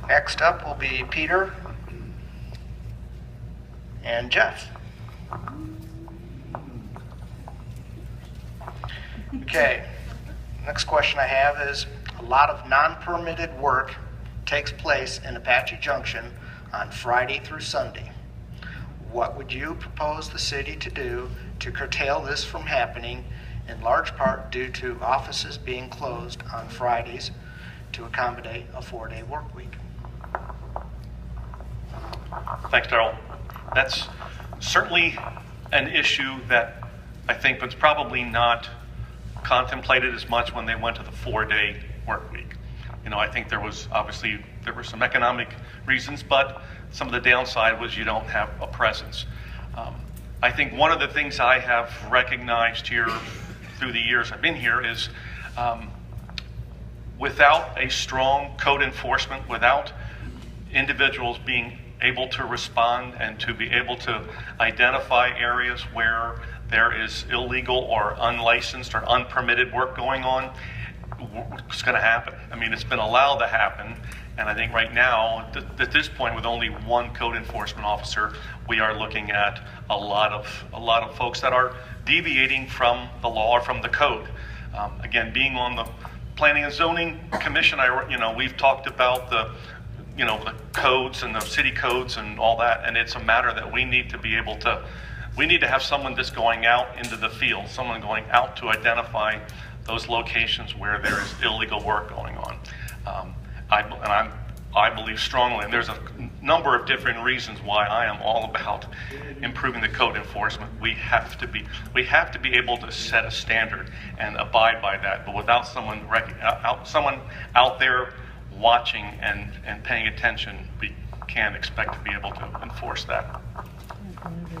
Next up will be Peter and Jeff. Okay, next question I have is, a lot of non-permitted work takes place in Apache Junction on Friday through Sunday. What would you propose the city to do to curtail this from happening, in large part due to offices being closed on Fridays to accommodate a 4-day work week? Thanks, Darrell. That's certainly an issue that I think was probably not contemplated as much when they went to the 4-day work week. You know, I think there were some economic reasons, but some of the downside was you don't have a presence. I think one of the things I have recognized here through the years I've been here is without a strong code enforcement, without individuals being able to respond and to be able to identify areas where there is illegal or unlicensed or unpermitted work going on, it's going to happen. I mean, it's been allowed to happen, and I think right now, at this point, with only one code enforcement officer, we are looking at a lot of folks that are deviating from the law or from the code. Again, being on the Planning and Zoning Commission, we've talked about the codes and the city codes and all that, and it's a matter that we need to have someone that's going out into the field, someone going out to those locations where there is illegal work going on. I believe strongly, and there's a number of different reasons why I am all about improving the code enforcement. We have to be able to set a standard and abide by that. But without someone out there watching and paying attention, we can't expect to be able to enforce that.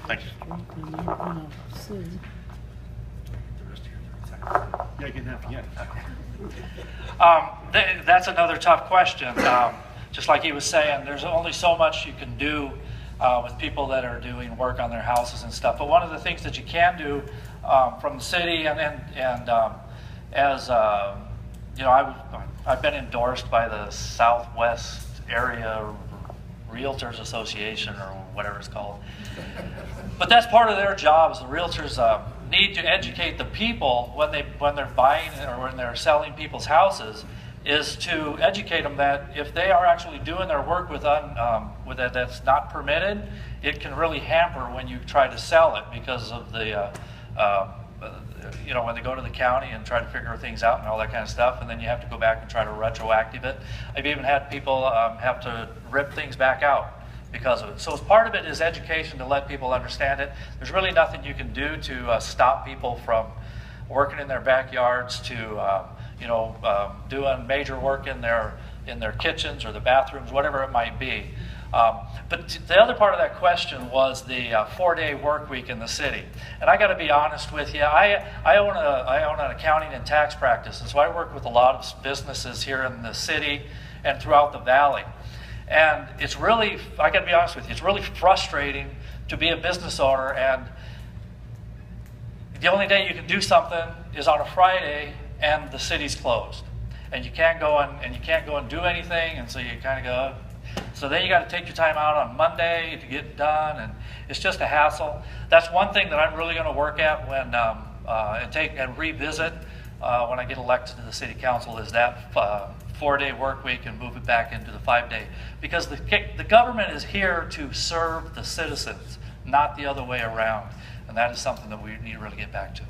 Thank you. That's another tough question. Just like he was saying, there's only so much you can do with people that are doing work on their houses and stuff. But one of the things that you can do from the city, I've been endorsed by the Southwest Area Realtors Association or whatever it's called. But that's part of their job. Is the realtors need to educate the people when they're buying or when they're selling people's houses, is to educate them that if they are actually doing their work with that that's not permitted, it can really hamper when you try to sell it because of the when they go to the county and try to figure things out and all that kind of stuff, and then you have to go back and try to retroactive it. I've even had people have to rip things back out because of it. So part of it is education to let people understand it. There's really nothing you can do to stop people from working in their backyards, to doing major work in their kitchens or the bathrooms, whatever it might be. But the other part of that question was the 4-day work week in the city. And I got to be honest with you, I own an accounting and tax practice, and so I work with a lot of businesses here in the city and throughout the valley. And it's really, I got to be honest with you, it's really frustrating to be a business owner, and the only day you can do something is on a Friday, and the city's closed, and you can't go and do anything, and so you kind of go. So then you got to take your time out on Monday to get done, and it's just a hassle. That's one thing that I'm really going to work at when and revisit when I get elected to the city council, is that 4-day work week and move it back into the 5-day, because the government is here to serve the citizens, not the other way around, and that is something that we need to really get back to.